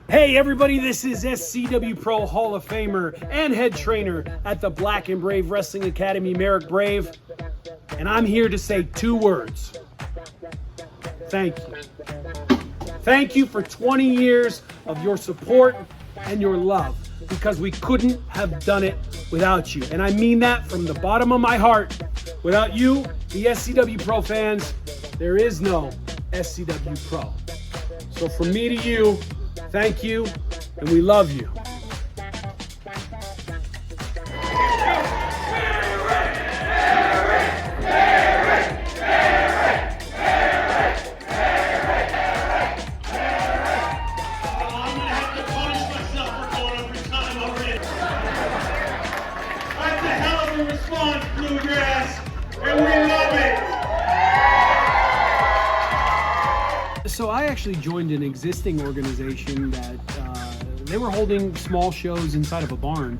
Hey everybody, this is SCW Pro Hall of Famer and head trainer at the Black and Brave Wrestling Academy, Merrick Brave, and I'm here to say 2 words. Thank you. Thank you for 20 years of your support and your love, because we couldn't have done it without you. And I mean that from the bottom of my heart. Without you, the SCW Pro fans, there is no SCW Pro. So from me to you, thank you, and we love you. Response, Bluegrass, and we love it. So I actually joined an existing organization that they were holding small shows inside of a barn,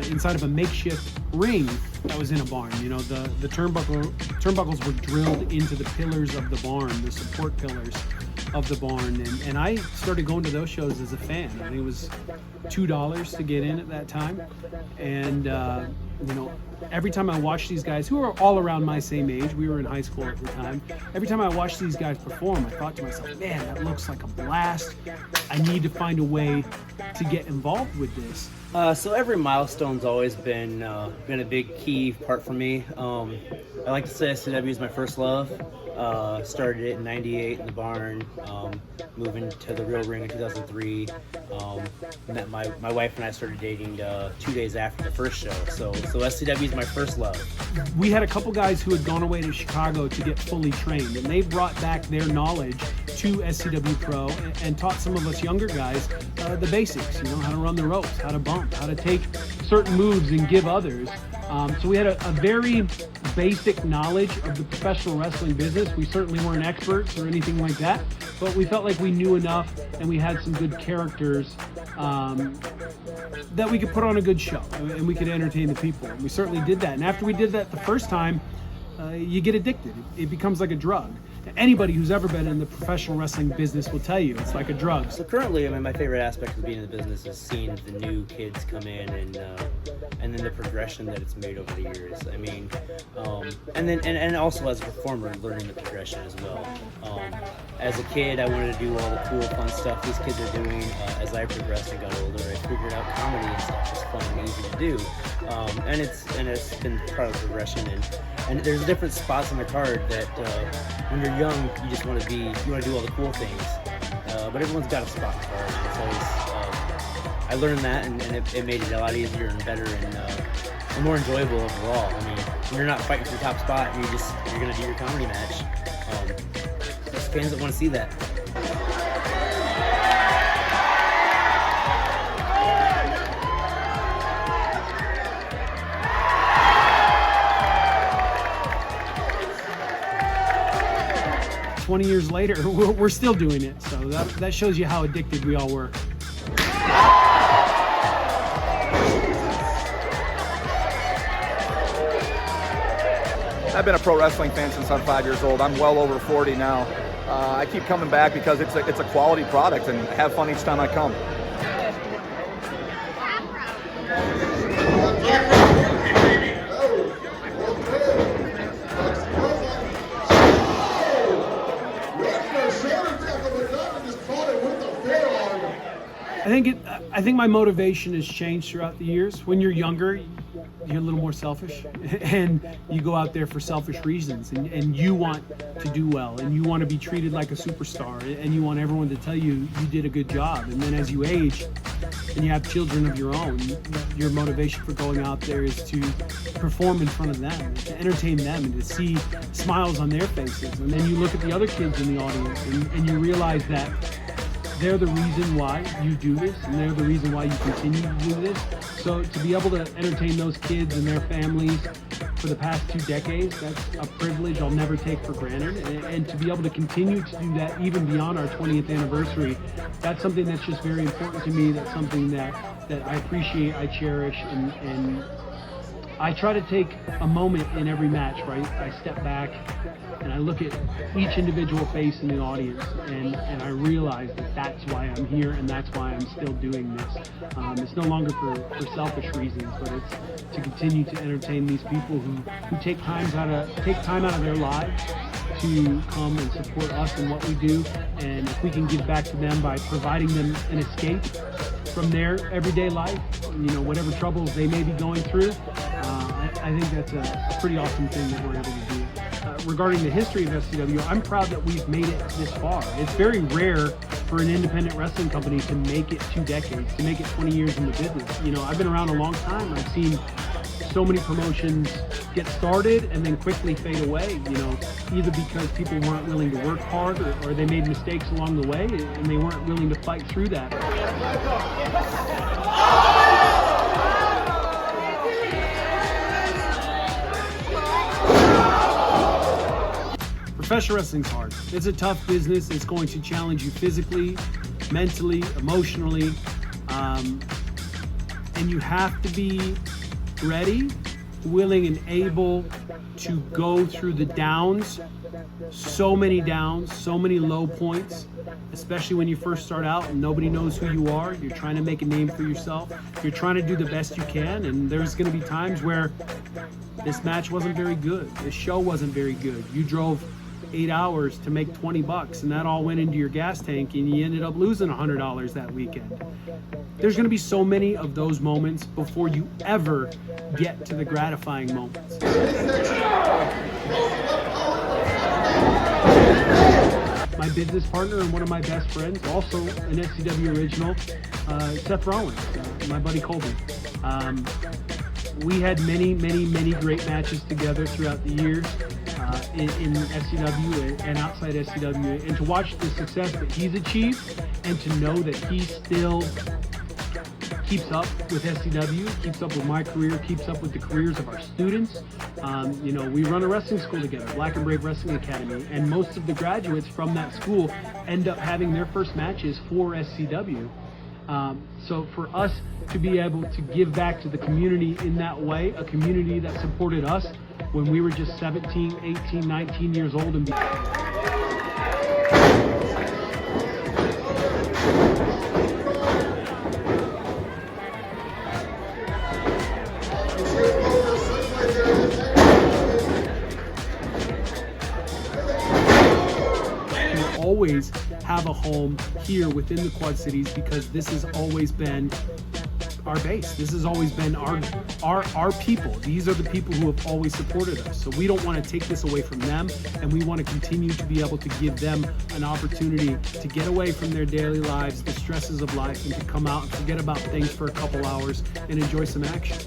inside of a makeshift ring that was in a barn. You know, the turnbuckles were drilled into the pillars of the barn, the support pillars of the barn, and I started going to those shows as a fan. I think it was $2 to get in at that time, and you know, every time I watched these guys, who are all around my same age, we were in high school at the time, every time I watched these guys perform, I thought to myself, man, that looks like a blast. I need to find a way to get involved with this. So every milestone's always been a big key part for me. I like to say SCW is my first love. Started it in '98 in the barn, moving to the real ring in 2003. Met my wife and I started dating 2 days after the first show. So SCW is my first love. We had a couple guys who had gone away to Chicago to get fully trained, and they brought back their knowledge to SCW Pro and taught some of us younger guys the basics, you know, how to run the ropes, how to bump, how to take certain moves and give others. So we had a very basic knowledge of the professional wrestling business. We certainly weren't experts or anything like that, but we felt like we knew enough and we had some good characters that we could put on a good show and we could entertain the people. And we certainly did that. And after we did that the first time, you get addicted. It becomes like a drug. Anybody who's ever been in the professional wrestling business will tell you it's like a drug. So currently, I mean, my favorite aspect of being in the business is seeing the new kids come in and then the progression that it's made over the years. I mean, and also as a performer, learning the progression as well. As a kid, I wanted to do all the cool, fun stuff these kids are doing. As I progressed and got older, I figured out comedy and stuff was fun and easy to do. And it's been part of the progression. And there's different spots on the card that when you're young, you just want to do all the cool things. But everyone's got a spot in the card. It's always, I learned that, and it made it a lot easier and better and more enjoyable overall. I mean, when you're not fighting for the top spot, you're gonna do your comedy match. There's fans that want to see that. "20 years later, we're still doing it." So that shows you how addicted we all were. I've been a pro wrestling fan since I'm 5 years old. I'm well over 40 now. I keep coming back because it's a quality product, and have fun each time I come. I think my motivation has changed throughout the years. When you're younger, you're a little more selfish, and you go out there for selfish reasons, and you want to do well, and you want to be treated like a superstar, and you want everyone to tell you you did a good job. And then as you age and you have children of your own, your motivation for going out there is to perform in front of them, to entertain them, and to see smiles on their faces. And then you look at the other kids in the audience, and you realize that they're the reason why you do this, and they're the reason why you continue to do this. So to be able to entertain those kids and their families for the past 2 decades, that's a privilege I'll never take for granted. And to be able to continue to do that even beyond our 20th anniversary, that's something that's just very important to me. That's something that I appreciate, I cherish, and I try to take a moment in every match, right? I step back and I look at each individual face in the audience, and I realize that that's why I'm here and that's why I'm still doing this. It's no longer for selfish reasons, but it's to continue to entertain these people who take time out of their lives to come and support us and what we do. And if we can give back to them by providing them an escape from their everyday life, whatever troubles they may be going through, I think that's a pretty awesome thing that we're able to do. Regarding the history of SCW, I'm proud that we've made it this far. It's very rare for an independent wrestling company to make it 2 decades, to make it 20 years in the business. I've been around a long time. I've seen so many promotions get started and then quickly fade away, either because people weren't willing to work hard or they made mistakes along the way and they weren't willing to fight through that. Professional wrestling's hard. It's a tough business. It's going to challenge you physically, mentally, emotionally, and you have to be ready, willing, and able to go through the downs. So many downs, so many low points, especially when you first start out and nobody knows who you are. You're trying to make a name for yourself. You're trying to do the best you can, and there's going to be times where this match wasn't very good. This show wasn't very good. You drove 8 hours to make $20, and that all went into your gas tank, and you ended up losing $100 that weekend. There's going to be so many of those moments before you ever get to the gratifying moments. My business partner and one of my best friends, also an SCW original, Seth Rollins, my buddy Colby. We had many great matches together throughout the years in SCW and outside SCW, and to watch the success that he's achieved and to know that he still keeps up with SCW, keeps up with my career, keeps up with the careers of our students. We run a wrestling school together, Black and Brave Wrestling Academy, and most of the graduates from that school end up having their first matches for SCW. So for us to be able to give back to the community in that way, a community that supported us when we were just 17, 18, 19 years old and always have a home here within the Quad Cities, because this has always been our base. This has always been our people. These are the people who have always supported us. So we don't want to take this away from them, and we want to continue to be able to give them an opportunity to get away from their daily lives, the stresses of life, and to come out and forget about things for a couple hours and enjoy some action.